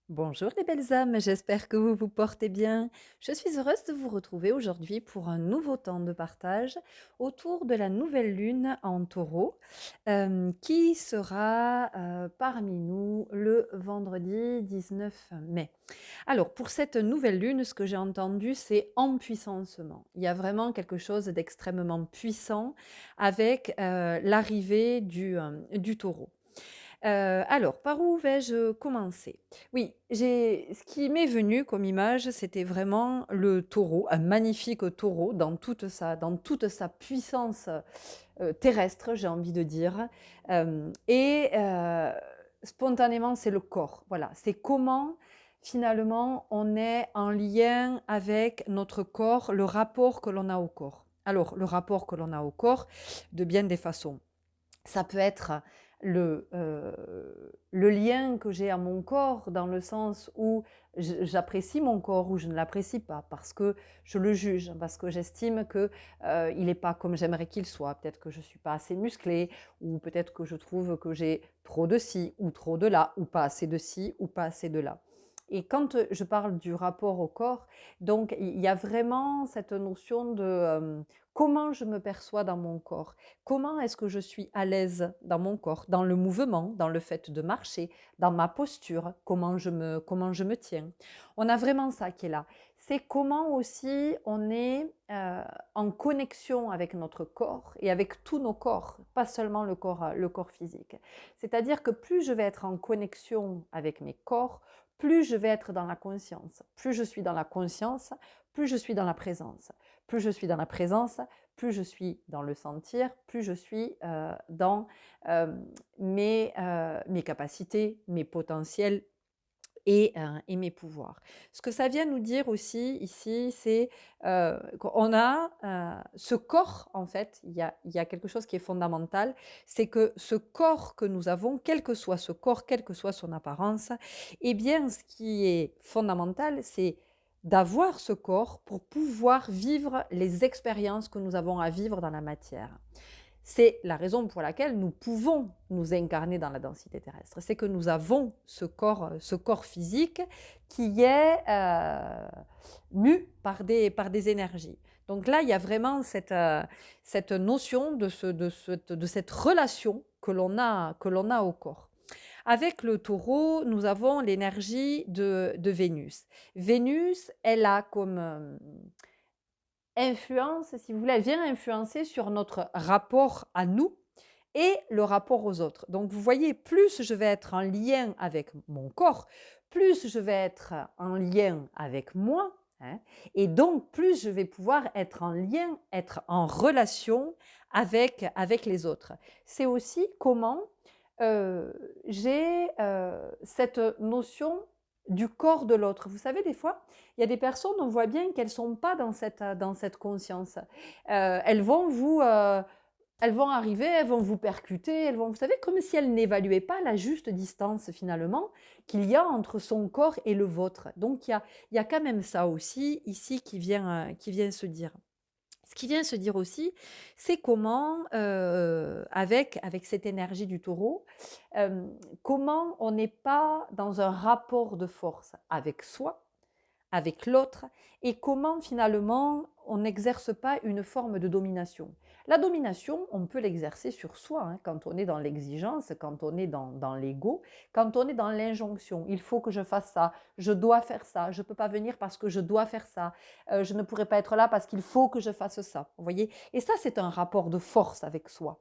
Bonjour les belles âmes, j'espère que vous vous portez bien. Je suis heureuse de vous retrouver aujourd'hui pour un nouveau temps de partage autour de la nouvelle lune en taureau qui sera parmi nous le vendredi 19 mai. Alors pour cette nouvelle lune, ce que j'ai entendu, c'est empuissancement. Il y a vraiment quelque chose d'extrêmement puissant avec l'arrivée du taureau. Alors, par où vais-je commencer? Oui, ce qui m'est venu comme image, c'était vraiment le taureau, un magnifique taureau dans toute sa puissance terrestre, j'ai envie de dire. Spontanément, c'est le corps. Voilà, c'est comment finalement on est en lien avec notre corps, le rapport que l'on a au corps. Alors, le rapport que l'on a au corps, de bien des façons. Ça peut être le lien que j'ai à mon corps dans le sens où j'apprécie mon corps ou je ne l'apprécie pas parce que je le juge, parce que j'estime que il n'est pas comme j'aimerais qu'il soit. Peut-être que je ne suis pas assez musclée ou peut-être que je trouve que j'ai trop de ci ou trop de là ou pas assez de ci ou pas assez de là. Et quand je parle du rapport au corps, donc il y a vraiment cette notion de comment je me perçois dans mon corps. Comment est-ce que je suis à l'aise dans mon corps, dans le mouvement, dans le fait de marcher, dans ma posture, comment je me tiens. On a vraiment ça qui est là. C'est comment aussi on est en connexion avec notre corps et avec tous nos corps, pas seulement le corps physique. C'est-à-dire que plus je vais être en connexion avec mes corps, plus je vais être dans la conscience. Plus je suis dans la conscience, plus je suis dans la présence. Plus je suis dans la présence, plus je suis dans le sentir, plus je suis dans euh, mes capacités, mes potentiels et mes pouvoirs. Ce que ça vient nous dire aussi ici, c'est qu'on a ce corps, en fait, il y a quelque chose qui est fondamental, c'est que ce corps que nous avons, quel que soit ce corps, quelle que soit son apparence, eh bien, ce qui est fondamental, c'est d'avoir ce corps pour pouvoir vivre les expériences que nous avons à vivre dans la matière. C'est la raison pour laquelle nous pouvons nous incarner dans la densité terrestre. C'est que nous avons ce corps physique qui est mu par des énergies. Donc là, il y a vraiment cette notion de cette relation que l'on a au corps. Avec le taureau, nous avons l'énergie de Vénus. Vénus, elle a comme influence, si vous voulez, elle vient influencer sur notre rapport à nous et le rapport aux autres. Donc vous voyez, plus je vais être en lien avec mon corps, plus je vais être en lien avec moi, hein, et donc plus je vais pouvoir être en lien, être en relation avec les autres. C'est aussi comment euh, j'ai cette notion du corps de l'autre. Vous savez, des fois, il y a des personnes, on voit bien qu'elles ne sont pas dans cette conscience. Elles vont arriver, elles vont vous percuter, vous savez, comme si elles n'évaluaient pas la juste distance finalement qu'il y a entre son corps et le vôtre. Donc il y a quand même ça aussi ici qui vient se dire. Ce qui vient se dire aussi, c'est comment, avec cette énergie du taureau, comment on n'est pas dans un rapport de force avec soi, avec l'autre et comment finalement on n'exerce pas une forme de domination. La domination, on peut l'exercer sur soi quand on est dans l'exigence, quand on est dans l'ego, quand on est dans l'injonction. Il faut que je fasse ça, je dois faire ça, je ne peux pas venir parce que je dois faire ça, je ne pourrai pas être là parce qu'il faut que je fasse ça. Vous voyez. Et ça, c'est un rapport de force avec soi.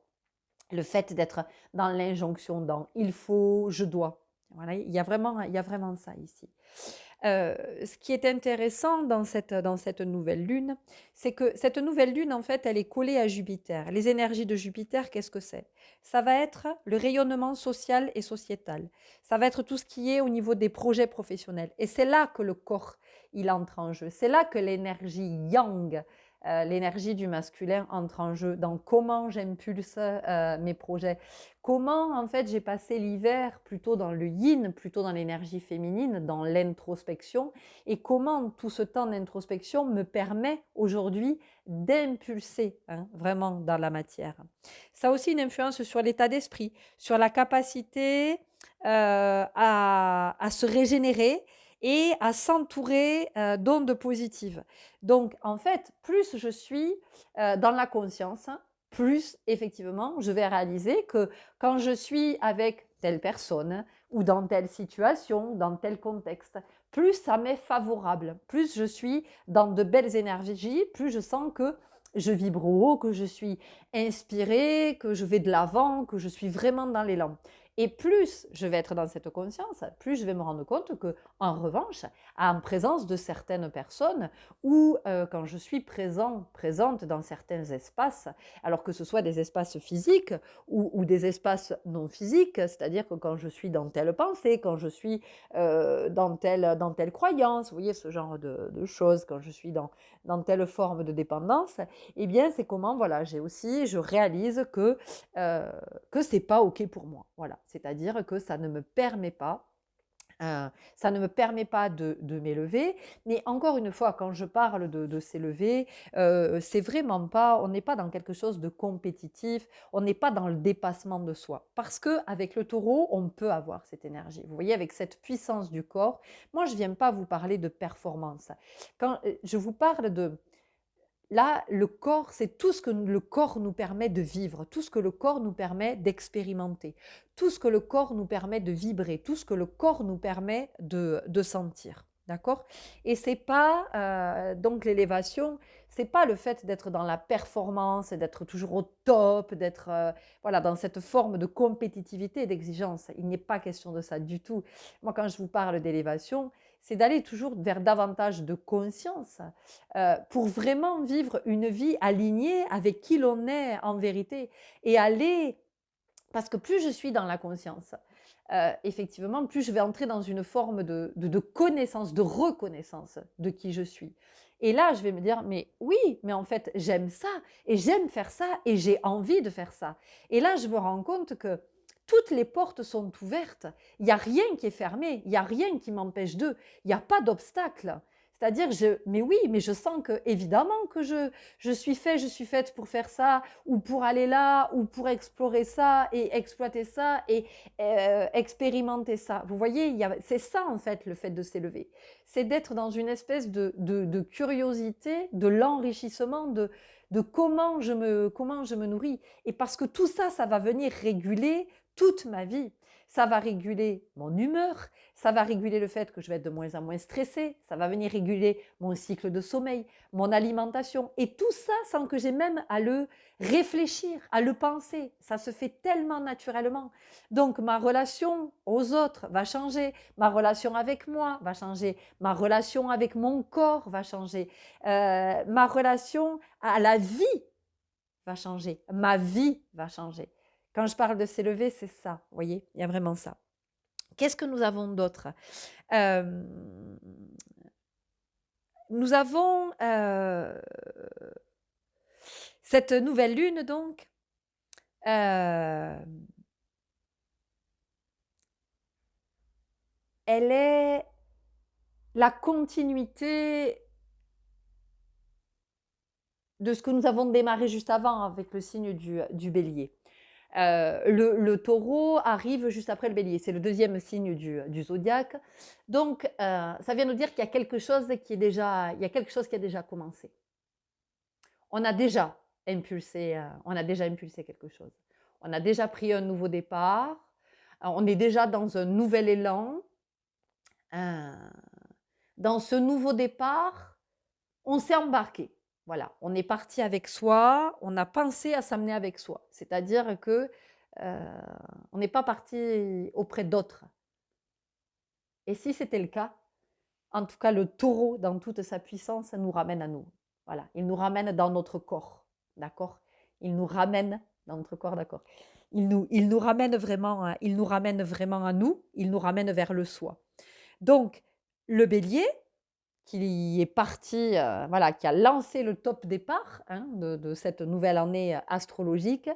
Le fait d'être dans l'injonction, dans il faut, je dois. Voilà, il y a vraiment ça ici. Ce qui est intéressant dans cette nouvelle lune, c'est que cette nouvelle lune, en fait, elle est collée à Jupiter. Les énergies de Jupiter, qu'est-ce que c'est? Ça va être le rayonnement social et sociétal. Ça va être tout ce qui est au niveau des projets professionnels. Et c'est là que le corps, il entre en jeu. C'est là que l'énergie yang, l'énergie du masculin entre en jeu dans comment j'impulse mes projets. Comment, en fait, j'ai passé l'hiver plutôt dans le yin, plutôt dans l'énergie féminine, dans l'introspection, et comment tout ce temps d'introspection me permet aujourd'hui d'impulser vraiment dans la matière. Ça a aussi une influence sur l'état d'esprit, sur la capacité à se régénérer et à s'entourer d'ondes positives. Donc, en fait, plus je suis dans la conscience, hein, plus effectivement, je vais réaliser que quand je suis avec telle personne ou dans telle situation, dans tel contexte, plus ça m'est favorable, plus je suis dans de belles énergies, plus je sens que je vibre haut, que je suis inspirée, que je vais de l'avant, que je suis vraiment dans l'élan. Et plus je vais être dans cette conscience, plus je vais me rendre compte que, en revanche, en présence de certaines personnes ou quand je suis présente dans certains espaces, alors que ce soit des espaces physiques ou des espaces non physiques, c'est-à-dire que quand je suis dans telle pensée, quand je suis dans telle croyance, vous voyez ce genre de choses, quand je suis dans telle forme de dépendance, eh bien c'est comment, voilà, je réalise que c'est pas OK pour moi. Voilà, c'est-à-dire que ça ne me permet pas de m'élever. Mais encore une fois, quand je parle de s'élever, c'est vraiment pas, on n'est pas dans quelque chose de compétitif, on n'est pas dans le dépassement de soi. Parce que avec le taureau, on peut avoir cette énergie. Vous voyez, avec cette puissance du corps, moi, je viens pas vous parler de performance. Quand je vous parle de là, le corps, c'est tout ce que le corps nous permet de vivre, tout ce que le corps nous permet d'expérimenter, tout ce que le corps nous permet de vibrer, tout ce que le corps nous permet de sentir. D'accord. Et c'est pas donc l'élévation, c'est pas le fait d'être dans la performance, d'être toujours au top, d'être voilà dans cette forme de compétitivité et d'exigence. Il n'est pas question de ça du tout. Moi, quand je vous parle d'élévation, c'est d'aller toujours vers davantage de conscience, pour vraiment vivre une vie alignée avec qui l'on est en vérité et aller, parce que plus je suis dans la conscience, effectivement, plus je vais entrer dans une forme de connaissance, de reconnaissance de qui je suis. Et là, je vais me dire, mais oui, mais en fait, j'aime ça, et j'aime faire ça, et j'ai envie de faire ça. Et là, je me rends compte que toutes les portes sont ouvertes. Il n'y a rien qui est fermé, il n'y a rien qui m'empêche d'eux, il n'y a pas d'obstacle. C'est-à-dire, mais oui, mais je sens que, évidemment, que je suis faite pour faire ça, ou pour aller là, ou pour explorer ça, et exploiter ça, et expérimenter ça. Vous voyez, c'est ça, en fait, le fait de s'élever. C'est d'être dans une espèce de curiosité, de l'enrichissement, de comment je me nourris. Et parce que tout ça, ça va venir réguler toute ma vie. Ça va réguler mon humeur, ça va réguler le fait que je vais être de moins en moins stressée, ça va venir réguler mon cycle de sommeil, mon alimentation, et tout ça sans que j'ai même à le réfléchir, à le penser. Ça se fait tellement naturellement. Donc ma relation aux autres va changer, ma relation avec moi va changer, ma relation avec mon corps va changer, ma relation à la vie va changer, ma vie va changer. Quand je parle de s'élever, c'est ça, vous voyez, il y a vraiment ça. Qu'est-ce que nous avons d'autre? Euh, Nous avons cette nouvelle lune, donc. euh, Elle est la continuité de ce que nous avons démarré juste avant avec le signe du bélier. Le taureau arrive juste après le bélier. C'est le deuxième signe du zodiaque. Donc, ça vient nous dire qu'il y a quelque chose qui a déjà commencé. On a déjà on a déjà impulsé quelque chose. On a déjà pris un nouveau départ. On est déjà dans un nouvel élan. Dans ce nouveau départ, on s'est embarqué. Voilà, on est parti avec soi, on a pensé à s'amener avec soi. C'est-à-dire que on n'est pas parti auprès d'autres. Et si c'était le cas, en tout cas, le taureau, dans toute sa puissance, nous ramène à nous. Voilà, il nous ramène dans notre corps, d'accord. Il nous ramène dans notre corps, d'accord. Il nous ramène vraiment, il nous ramène vraiment à nous. Il nous ramène vers le soi. Donc, le bélier, qui est parti, voilà, qui a lancé le top départ hein, de cette nouvelle année astrologique,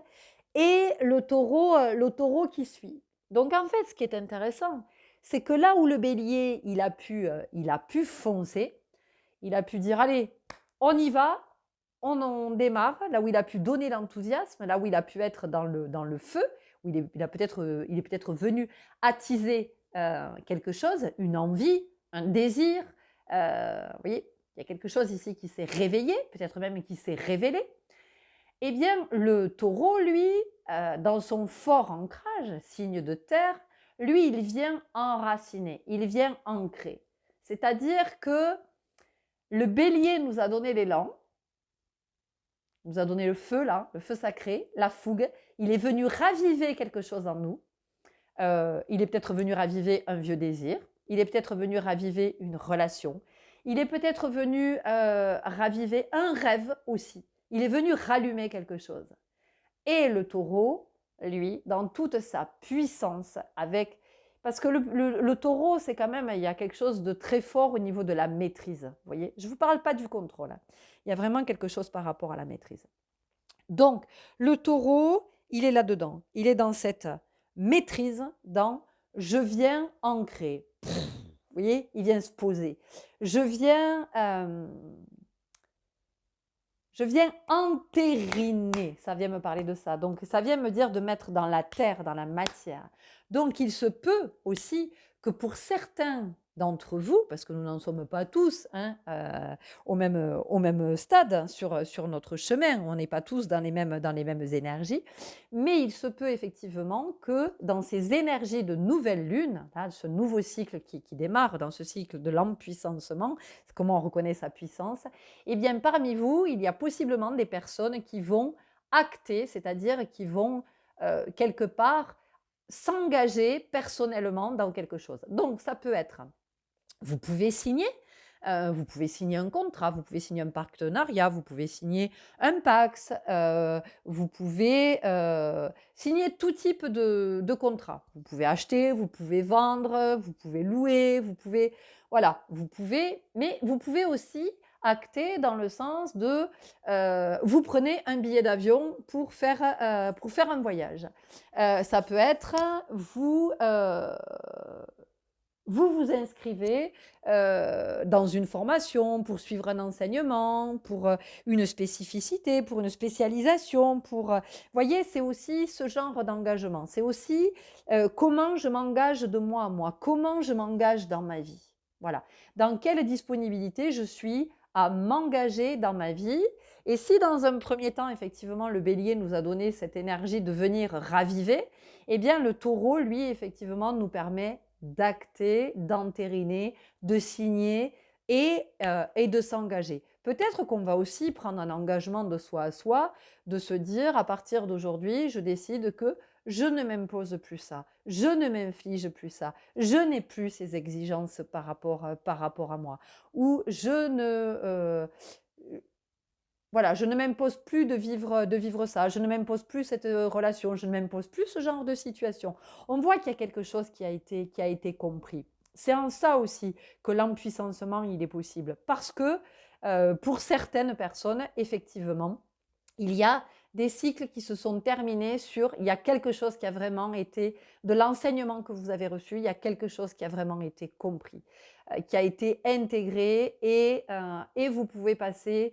et le taureau qui suit. Donc en fait, ce qui est intéressant, c'est que là où le bélier, il a pu foncer, il a pu dire, allez, on y va, on démarre, là où il a pu donner l'enthousiasme, là où il a pu être dans le feu, où il est peut-être venu attiser quelque chose, une envie, un désir. Vous voyez, il y a quelque chose ici qui s'est réveillé, peut-être même qui s'est révélé. Eh bien, le taureau, lui, dans son fort ancrage, signe de terre, lui, il vient enraciner, il vient ancrer. C'est-à-dire que le bélier nous a donné l'élan, nous a donné le feu, là, le feu sacré, la fougue. Il est venu raviver quelque chose en nous. Il est peut-être venu raviver un vieux désir. Il est peut-être venu raviver une relation. Il est peut-être venu raviver un rêve aussi. Il est venu rallumer quelque chose. Et le taureau, lui, dans toute sa puissance, parce que le taureau, c'est quand même, il y a quelque chose de très fort au niveau de la maîtrise. Vous voyez, je ne vous parle pas du contrôle. Hein. Il y a vraiment quelque chose par rapport à la maîtrise. Donc, le taureau, il est là-dedans. Il est dans cette maîtrise, dans je viens ancrer. Vous voyez, il vient se poser. Je viens entériner, ça vient me parler de ça. Donc, ça vient me dire de mettre dans la terre, dans la matière. Donc, il se peut aussi que pour certains d'entre vous, parce que nous n'en sommes pas tous hein, au même stade sur notre chemin, on n'est pas tous dans les mêmes énergies, mais il se peut effectivement que dans ces énergies de nouvelle lune, là, ce nouveau cycle qui démarre, dans ce cycle de l'empuissancement, comment on reconnaît sa puissance, eh bien, parmi vous, il y a possiblement des personnes qui vont acter, c'est-à-dire qui vont quelque part s'engager personnellement dans quelque chose. Donc, ça peut être, vous pouvez signer un contrat, vous pouvez signer un partenariat, vous pouvez signer un Pacs, vous pouvez signer tout type de contrat. Vous pouvez acheter, vous pouvez vendre, vous pouvez louer, voilà, mais vous pouvez aussi acter dans le sens de vous prenez un billet d'avion pour faire un voyage. Ça peut être vous vous inscrivez dans une formation pour suivre un enseignement, pour une spécificité, pour une spécialisation, voyez, c'est aussi ce genre d'engagement. C'est aussi comment je m'engage de moi à moi, comment je m'engage dans ma vie. Voilà. Dans quelle disponibilité je suis à m'engager dans ma vie. Et si dans un premier temps, effectivement, le bélier nous a donné cette énergie de venir raviver, eh bien, le taureau, lui, effectivement, nous permet d'acter, d'entériner, de signer et de s'engager. Peut-être qu'on va aussi prendre un engagement de soi à soi, de se dire à partir d'aujourd'hui, je décide que je ne m'impose plus ça, je ne m'inflige plus ça, je n'ai plus ces exigences par rapport à moi, ou voilà, je ne m'impose plus de vivre ça, je ne m'impose plus cette relation, je ne m'impose plus ce genre de situation. On voit qu'il y a quelque chose qui a été compris. C'est en ça aussi que l'empuissancement, il est possible. Parce que pour certaines personnes, effectivement, il y a des cycles qui se sont terminés il y a quelque chose qui a vraiment été, de l'enseignement que vous avez reçu, il y a quelque chose qui a vraiment été compris, qui a été intégré et vous pouvez passer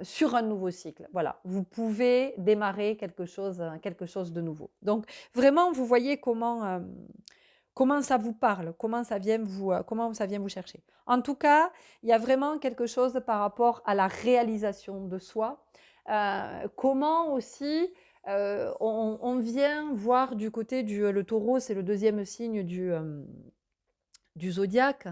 sur un nouveau cycle. Voilà, vous pouvez démarrer quelque chose de nouveau. Donc vraiment, vous voyez comment ça vous parle, comment ça vient vous chercher. En tout cas, il y a vraiment quelque chose par rapport à la réalisation de soi. Comment aussi on vient voir du côté le taureau, c'est le deuxième signe du zodiaque.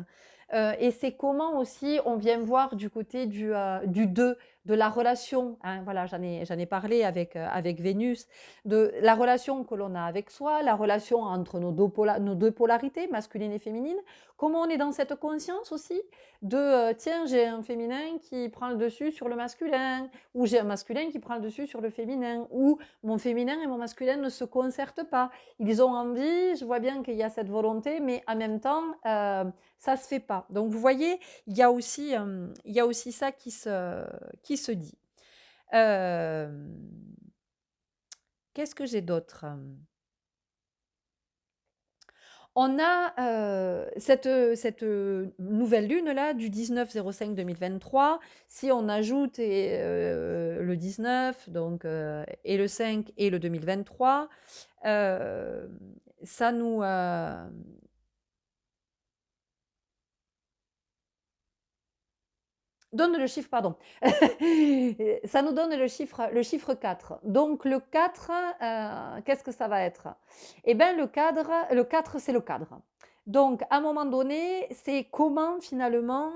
Et c'est comment aussi on vient voir du côté du 2, de la relation. Hein, voilà, j'en ai parlé avec Vénus, de la relation que l'on a avec soi, la relation entre nos deux polarités, masculine et féminine. Comment on est dans cette conscience aussi de tiens, j'ai un féminin qui prend le dessus sur le masculin, ou j'ai un masculin qui prend le dessus sur le féminin, ou mon féminin et mon masculin ne se concertent pas. Ils ont envie, je vois bien qu'il y a cette volonté, mais en même temps, ça ne se fait pas. Donc, vous voyez, il y a aussi ça qui se dit. Qu'est-ce que j'ai d'autre ? On a cette nouvelle lune-là du 19-05-2023. Si on ajoute le 19 donc, et le 5 et le 2023, ça nous... donne le chiffre, pardon. Ça nous donne le chiffre 4. Donc le 4, qu'est-ce que ça va être? Eh bien le 4, c'est le cadre. Donc à un moment donné, c'est comment finalement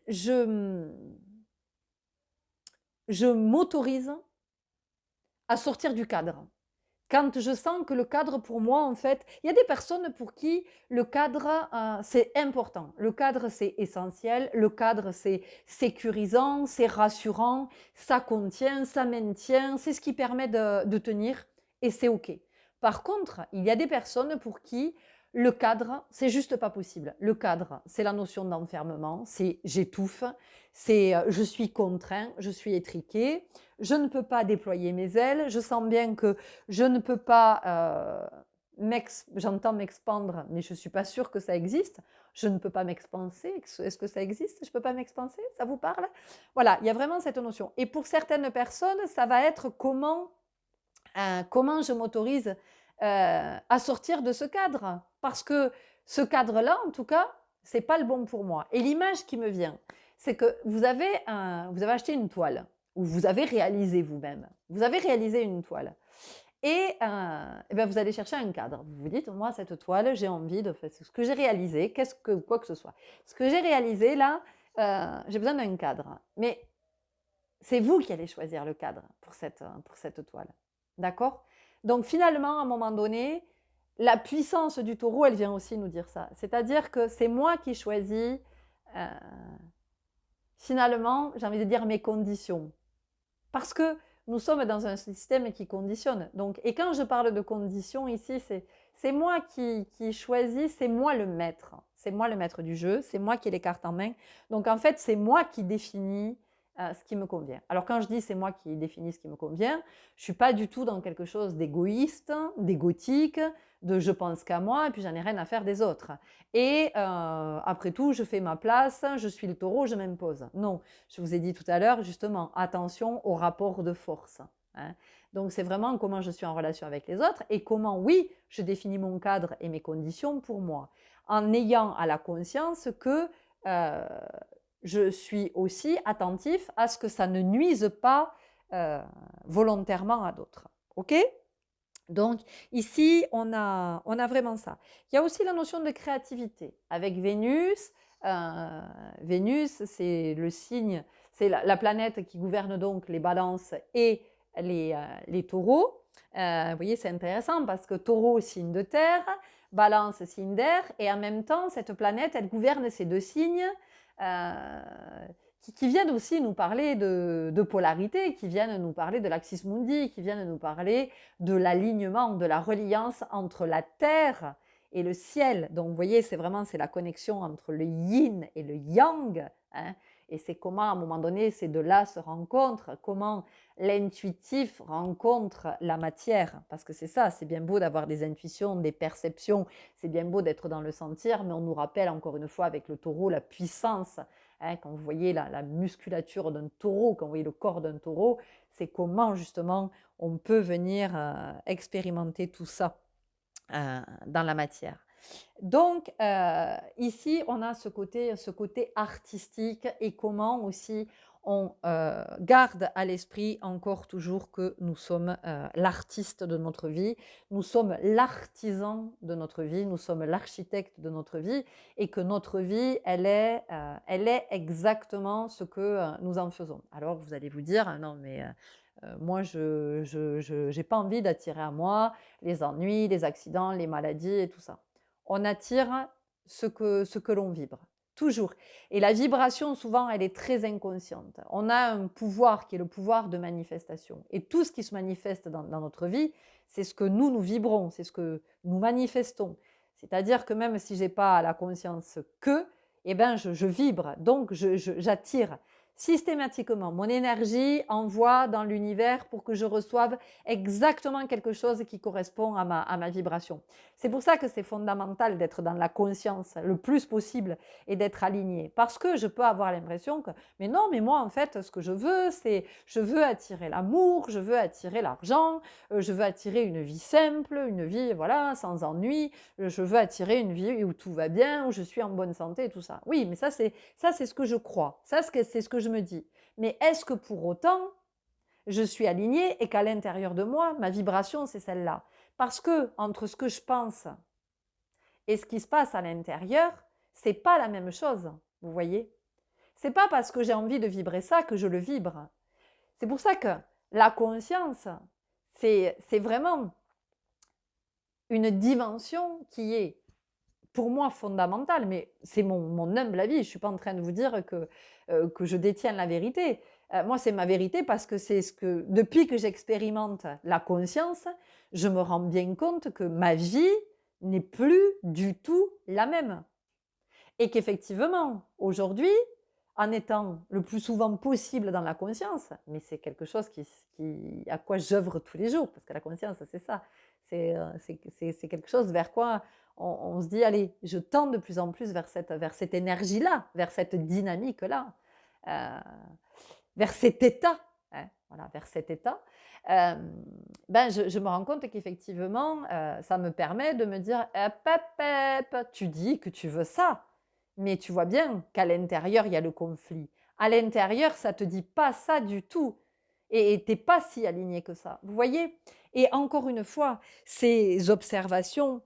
je, je m'autorise à sortir du cadre. Quand je sens que le cadre, pour moi, en fait, il y a des personnes pour qui le cadre, c'est important. Le cadre, c'est essentiel. Le cadre, c'est sécurisant, c'est rassurant, ça contient, ça maintient, c'est ce qui permet de tenir et c'est OK. Par contre, il y a des personnes pour qui le cadre, c'est juste pas possible. Le cadre, c'est la notion d'enfermement, c'est j'étouffe, c'est je suis contraint, je suis étriqué, je ne peux pas déployer mes ailes, je sens bien que je ne peux pas, j'entends m'expandre, mais je ne suis pas sûre que ça existe. Je ne peux pas m'expanser. Est-ce que ça existe? Je ne peux pas m'expanser? Ça vous parle? Voilà, il y a vraiment cette notion. Et pour certaines personnes, ça va être comment je m'autorise à sortir de ce cadre. Parce que ce cadre-là, en tout cas, c'est pas le bon pour moi. Et l'image qui me vient, c'est que vous avez acheté une toile, ou vous avez réalisé vous-même. Vous avez réalisé une toile. Et ben vous allez chercher un cadre. Vous vous dites, moi, cette toile, j'ai envie de faire ce que j'ai réalisé, quoi que ce soit. Ce que j'ai réalisé, là, j'ai besoin d'un cadre. Mais c'est vous qui allez choisir le cadre pour cette toile. D'accord? Donc, finalement, à un moment donné, la puissance du taureau, elle vient aussi nous dire ça. C'est-à-dire que c'est moi qui choisis, finalement, j'ai envie de dire mes conditions. Parce que nous sommes dans un système qui conditionne. Donc, et quand je parle de conditions ici, c'est moi qui choisis, c'est moi le maître. C'est moi le maître du jeu, c'est moi qui ai les cartes en main. Donc, en fait, c'est moi qui définis ce qui me convient. Alors, quand je dis c'est moi qui définis ce qui me convient, je ne suis pas du tout dans quelque chose d'égoïste, d'égotique, de je pense qu'à moi et puis j'en ai rien à faire des autres. Et après tout, je fais ma place, je suis le taureau, je m'impose. Non, je vous ai dit tout à l'heure, justement, attention au rapport de force. Hein. Donc, c'est vraiment comment je suis en relation avec les autres et comment, oui, je définis mon cadre et mes conditions pour moi, en ayant à la conscience que je suis aussi attentif à ce que ça ne nuise pas volontairement à d'autres. OK ? Donc ici, on a vraiment ça. Il y a aussi la notion de créativité avec Vénus. Vénus, c'est le signe, c'est la planète qui gouverne donc les balances et les taureaux. Vous voyez, c'est intéressant parce que taureau, signe de terre, balance, signe d'air, et en même temps, cette planète, elle gouverne ces deux signes qui viennent aussi nous parler de polarité, qui viennent nous parler de l'axis mundi, qui viennent nous parler de l'alignement, de la reliance entre la terre et le ciel. Donc vous voyez, c'est la connexion entre le yin et le yang. Hein, et c'est comment, à un moment donné, ces deux-là se rencontrent, comment l'intuitif rencontre la matière. Parce que c'est ça, c'est bien beau d'avoir des intuitions, des perceptions, c'est bien beau d'être dans le sentir, mais on nous rappelle encore une fois avec le taureau la puissance. Hein, quand vous voyez la musculature d'un taureau, quand vous voyez le corps d'un taureau, c'est comment justement on peut venir expérimenter tout ça dans la matière. Donc ici, on a ce côté artistique et comment aussi on garde à l'esprit encore toujours que nous sommes l'artiste de notre vie, nous sommes l'artisan de notre vie, nous sommes l'architecte de notre vie et que notre vie, elle est exactement ce que nous en faisons. Alors vous allez vous dire, non mais moi, je n'ai pas envie d'attirer à moi les ennuis, les accidents, les maladies et tout ça. On attire ce que l'on vibre, toujours. Et la vibration, souvent, elle est très inconsciente. On a un pouvoir qui est le pouvoir de manifestation. Et tout ce qui se manifeste dans notre vie, c'est ce que nous vibrons, c'est ce que nous manifestons. C'est-à-dire que même si je n'ai pas la conscience que, eh ben, je vibre, donc j'attire. Systématiquement, mon énergie envoie dans l'univers pour que je reçoive exactement quelque chose qui correspond à ma vibration. C'est pour ça que c'est fondamental d'être dans la conscience le plus possible et d'être aligné. Parce que je peux avoir l'impression que, mais non, mais moi en fait, ce que je veux, c'est, je veux attirer l'amour, je veux attirer l'argent, je veux attirer une vie simple, une vie, voilà, sans ennui, je veux attirer une vie où tout va bien, où je suis en bonne santé et tout ça. Oui, mais ça, c'est ce que je crois. Ça, c'est ce que je me dis. Mais est-ce que pour autant, je suis alignée et qu'à l'intérieur de moi, ma vibration, c'est celle-là? Parce que entre ce que je pense et ce qui se passe à l'intérieur, c'est pas la même chose. Vous voyez? C'est pas parce que j'ai envie de vibrer ça que je le vibre. C'est pour ça que la conscience, c'est vraiment une dimension qui est pour moi fondamentale, mais c'est mon humble avis. Je ne suis pas en train de vous dire que je détiens la vérité. Moi, c'est ma vérité parce que c'est ce que, depuis que j'expérimente la conscience, je me rends bien compte que ma vie n'est plus du tout la même. Et qu'effectivement, aujourd'hui, en étant le plus souvent possible dans la conscience, mais c'est quelque chose à quoi j'œuvre tous les jours, parce que la conscience, c'est ça, c'est quelque chose vers quoi on se dit, allez, je tends de plus en plus vers cette énergie-là, vers cette dynamique-là, euh, vers cet état, hein, voilà, vers cet état. Ben je me rends compte qu'effectivement, ça me permet de me dire, tu dis que tu veux ça, mais tu vois bien qu'à l'intérieur, il y a le conflit. À l'intérieur, ça ne te dit pas ça du tout. Et tu n'es pas si aligné que ça. Vous voyez? Et encore une fois, ces observations,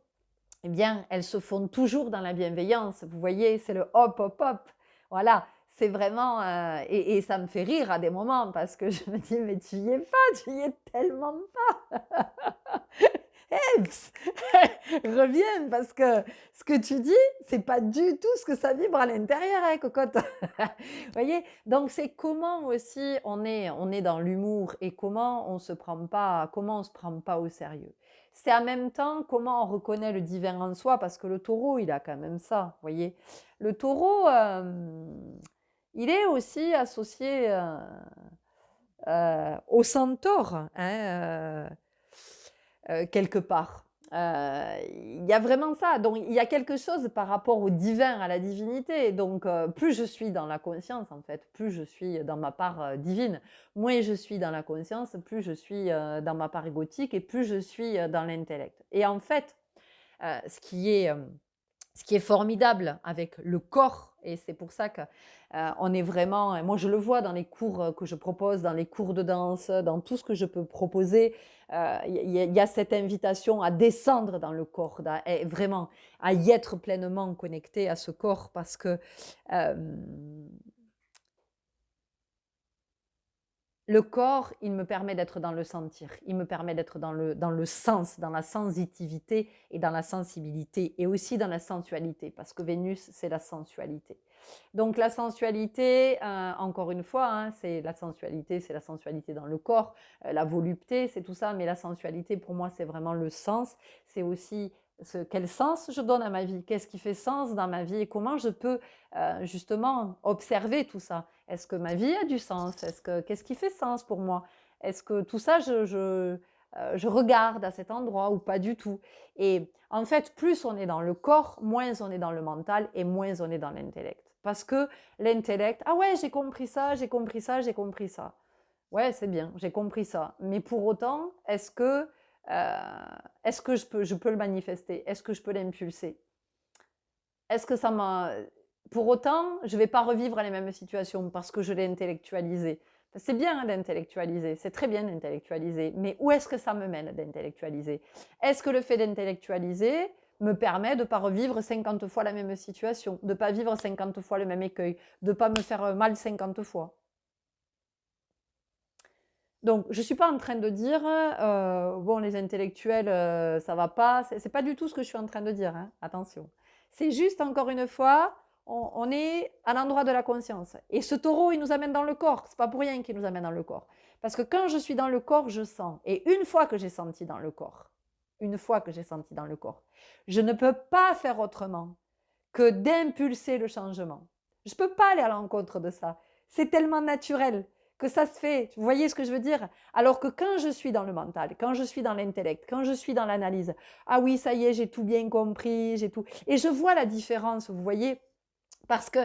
eh bien, elles se font toujours dans la bienveillance. Vous voyez, c'est le hop, hop, hop. Voilà, c'est vraiment... et ça me fait rire à des moments parce que je me dis, mais tu y es pas, tu y es tellement pas. Eps, reviens parce que ce que tu dis, c'est pas du tout ce que ça vibre à l'intérieur, hein, cocotte. Vous voyez? Donc c'est comment aussi on est dans l'humour et comment on se prend pas au sérieux. C'est en même temps comment on reconnaît le divin en soi parce que le taureau, il a quand même ça, vous voyez? Le taureau, il est aussi associé au centaure, hein, quelque part. Il y a vraiment ça. Donc, il y a quelque chose par rapport au divin, à la divinité. Donc, plus je suis dans la conscience, en fait, plus je suis dans ma part divine. Moins je suis dans la conscience, plus je suis dans ma part égotique et plus je suis dans l'intellect. Et en fait, ce qui est formidable avec le corps, et c'est pour ça que on est vraiment, moi je le vois dans les cours que je propose, dans les cours de danse, dans tout ce que je peux proposer, il y a cette invitation à descendre dans le corps, vraiment à y être pleinement connecté à ce corps, parce que le corps, il me permet d'être dans le sentir, il me permet d'être dans le sens, dans la sensitivité et dans la sensibilité, et aussi dans la sensualité, parce que Vénus, c'est la sensualité. Donc la sensualité, encore une fois, hein, c'est la sensualité dans le corps, la volupté, c'est tout ça, mais la sensualité, pour moi, c'est vraiment le sens, c'est aussi quel sens je donne à ma vie, qu'est-ce qui fait sens dans ma vie, et comment je peux justement observer tout ça. Est-ce que ma vie a du sens? Qu'est-ce qui fait sens pour moi? Est-ce que tout ça, je regarde à cet endroit ou pas du tout? Et en fait, plus on est dans le corps, moins on est dans le mental et moins on est dans l'intellect. Parce que l'intellect, ah ouais, j'ai compris ça, j'ai compris ça, j'ai compris ça. Ouais, c'est bien, j'ai compris ça. Mais pour autant, est-ce que je peux le manifester? Est-ce que je peux l'impulser? Est-ce que ça m'a... Pour autant, je ne vais pas revivre les mêmes situations parce que je l'ai intellectualisé. C'est bien d'intellectualiser, c'est très bien d'intellectualiser, mais où est-ce que ça me mène d'intellectualiser? Est-ce que le fait d'intellectualiser me permet de ne pas revivre 50 fois la même situation, de ne pas vivre 50 fois le même écueil, de ne pas me faire mal 50 fois? Donc, je ne suis pas en train de dire, bon, les intellectuels, ça ne va pas. Ce n'est pas du tout ce que je suis en train de dire, hein, attention. C'est juste, encore une fois, on est à l'endroit de la conscience. Et ce taureau, il nous amène dans le corps. Ce n'est pas pour rien qu'il nous amène dans le corps. Parce que quand je suis dans le corps, je sens. Et une fois que j'ai senti dans le corps, je ne peux pas faire autrement que d'impulser le changement. Je ne peux pas aller à l'encontre de ça. C'est tellement naturel que ça se fait. Vous voyez ce que je veux dire? Alors que quand je suis dans le mental, quand je suis dans l'intellect, quand je suis dans l'analyse, ah oui, ça y est, j'ai tout bien compris, j'ai tout. Et je vois la différence, vous voyez? Parce que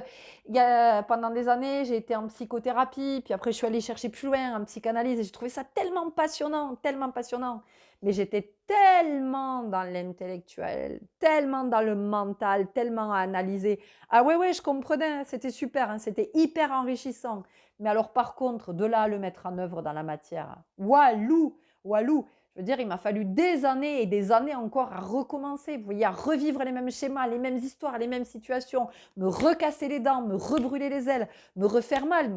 pendant des années, j'ai été en psychothérapie, puis après je suis allée chercher plus loin en psychanalyse et j'ai trouvé ça tellement passionnant, tellement passionnant. Mais j'étais tellement dans l'intellectuel, tellement dans le mental, tellement à analyser. Ah ouais, ouais, je comprenais, hein, c'était super, hein, c'était hyper enrichissant. Mais alors par contre, de là à le mettre en œuvre dans la matière, walou, walou. Je veux dire, il m'a fallu des années et des années encore à recommencer, vous voyez, à revivre les mêmes schémas, les mêmes histoires, les mêmes situations, me recasser les dents, me rebrûler les ailes, me refaire mal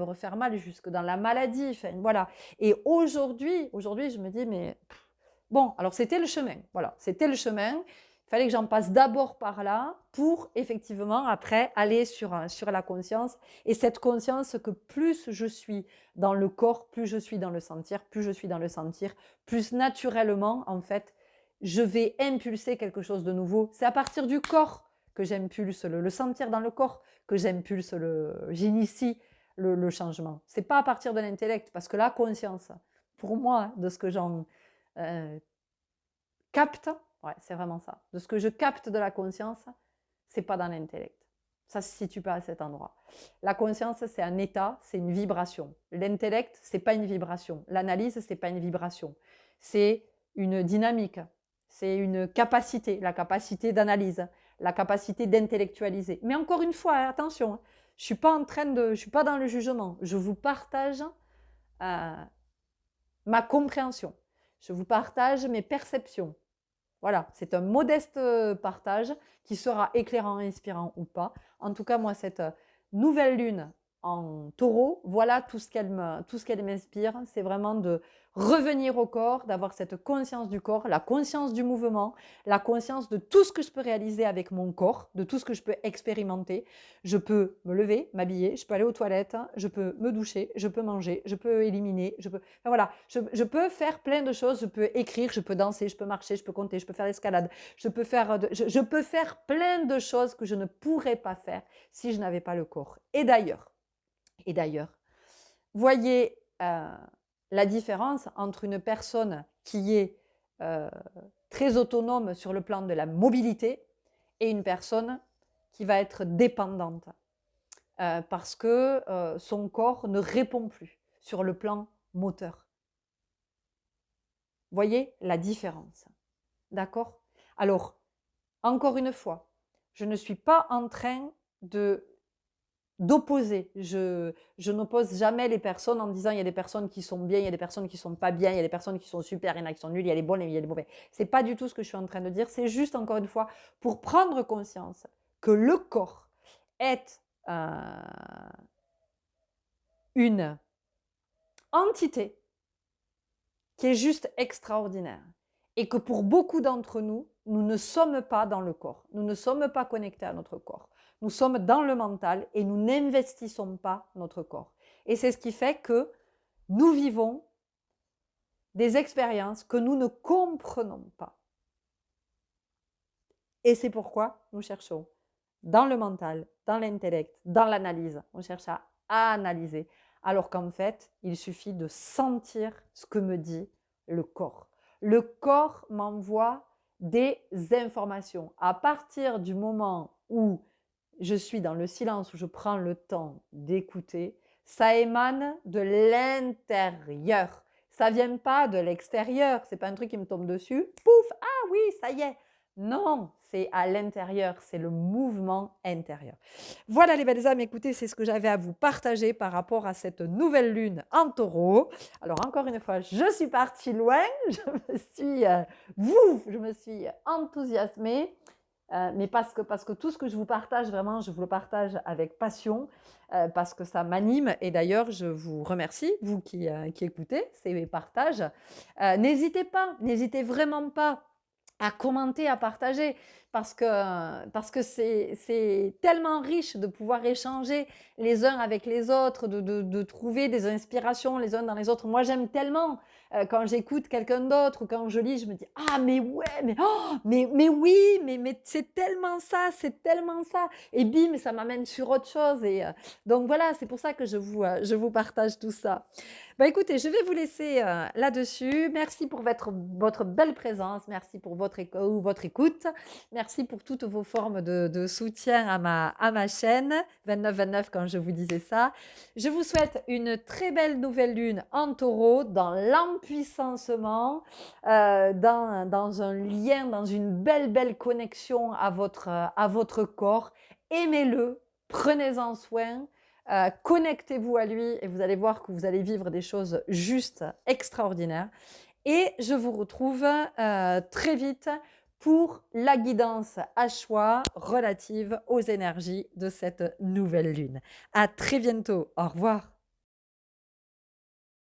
jusque dans la maladie. Enfin, voilà. Et aujourd'hui, je me dis, mais bon, alors c'était le chemin. Voilà, c'était le chemin. Il fallait que j'en passe d'abord par là pour effectivement après aller sur la conscience. Et cette conscience que plus je suis dans le corps, plus je suis dans le sentir, plus je suis dans le sentir, plus naturellement, en fait, je vais impulser quelque chose de nouveau. C'est à partir du corps que j'impulse le sentir dans le corps, que j'initie le changement. C'est pas à partir de l'intellect, parce que la conscience, pour moi, de ce que j'en capte, ouais, c'est vraiment ça. De ce que je capte de la conscience, c'est pas dans l'intellect. Ça se situe pas à cet endroit. La conscience, c'est un état, c'est une vibration. L'intellect, c'est pas une vibration. L'analyse, c'est pas une vibration. C'est une dynamique. C'est une capacité, la capacité d'analyse, la capacité d'intellectualiser. Mais encore une fois, attention, je suis pas je suis pas dans le jugement. Je vous partage ma compréhension. Je vous partage mes perceptions. Voilà, c'est un modeste partage qui sera éclairant, inspirant ou pas. En tout cas, moi, cette nouvelle lune en taureau, voilà tout ce qu'elle m'inspire. C'est vraiment de revenir au corps, d'avoir cette conscience du corps, la conscience du mouvement, la conscience de tout ce que je peux réaliser avec mon corps, de tout ce que je peux expérimenter. Je peux me lever, m'habiller, je peux aller aux toilettes, je peux me doucher, je peux manger, je peux éliminer, enfin, voilà, je peux faire plein de choses, je peux écrire, je peux danser, je peux marcher, je peux compter, je peux faire l'escalade, je peux faire plein de choses que je ne pourrais pas faire si je n'avais pas le corps. Et d'ailleurs, voyez la différence entre une personne qui est très autonome sur le plan de la mobilité et une personne qui va être dépendante parce que son corps ne répond plus sur le plan moteur. Voyez la différence. D'accord? Alors, encore une fois, je ne suis pas en train d'opposer. Je n'oppose jamais les personnes en disant il y a des personnes qui sont bien, il y a des personnes qui sont pas bien, il y a des personnes qui sont super, il y en a qui sont nulles, il y a les bons et il y a les mauvais. C'est pas du tout ce que je suis en train de dire. C'est juste encore une fois pour prendre conscience que le corps est une entité qui est juste extraordinaire. Et que pour beaucoup d'entre nous, nous ne sommes pas dans le corps. Nous ne sommes pas connectés à notre corps. Nous sommes dans le mental et nous n'investissons pas notre corps. Et c'est ce qui fait que nous vivons des expériences que nous ne comprenons pas. Et c'est pourquoi nous cherchons dans le mental, dans l'intellect, dans l'analyse. On cherche à analyser. Alors qu'en fait, il suffit de sentir ce que me dit le corps. Le corps m'envoie des informations. À partir du moment où je suis dans le silence, où je prends le temps d'écouter, ça émane de l'intérieur. Ça ne vient pas de l'extérieur. Ce n'est pas un truc qui me tombe dessus. Pouf, ah oui, ça y est. Non, c'est à l'intérieur, c'est le mouvement intérieur. Voilà les belles âmes, écoutez, c'est ce que j'avais à vous partager par rapport à cette nouvelle lune en taureau. Alors encore une fois, je suis partie loin, je me suis enthousiasmée, mais parce que tout ce que je vous partage, vraiment, je vous le partage avec passion, parce que ça m'anime. Et d'ailleurs, je vous remercie, vous qui écoutez ces partages. N'hésitez pas, n'hésitez vraiment pas à commenter, à partager, parce que c'est tellement riche de pouvoir échanger les uns avec les autres, de trouver des inspirations les uns dans les autres. Moi, j'aime tellement quand j'écoute quelqu'un d'autre ou quand je lis, je me dis ah mais ouais, mais oh, mais oui, mais c'est tellement ça, c'est tellement ça. Et bim, ça m'amène sur autre chose. Et donc voilà, c'est pour ça que je vous partage tout ça. Bah écoutez, je vais vous laisser là-dessus. Merci pour votre belle présence. Merci pour votre écoute. Merci pour toutes vos formes de soutien à ma chaîne. 29-29 quand je vous disais ça. Je vous souhaite une très belle nouvelle lune en taureau, dans l'empuissancement, dans un lien, dans une belle connexion à votre corps. Aimez-le, prenez-en soin. Connectez-vous à lui et vous allez voir que vous allez vivre des choses juste extraordinaires. Et je vous retrouve très vite pour la guidance à choix relative aux énergies de cette nouvelle lune. À très bientôt. Au revoir.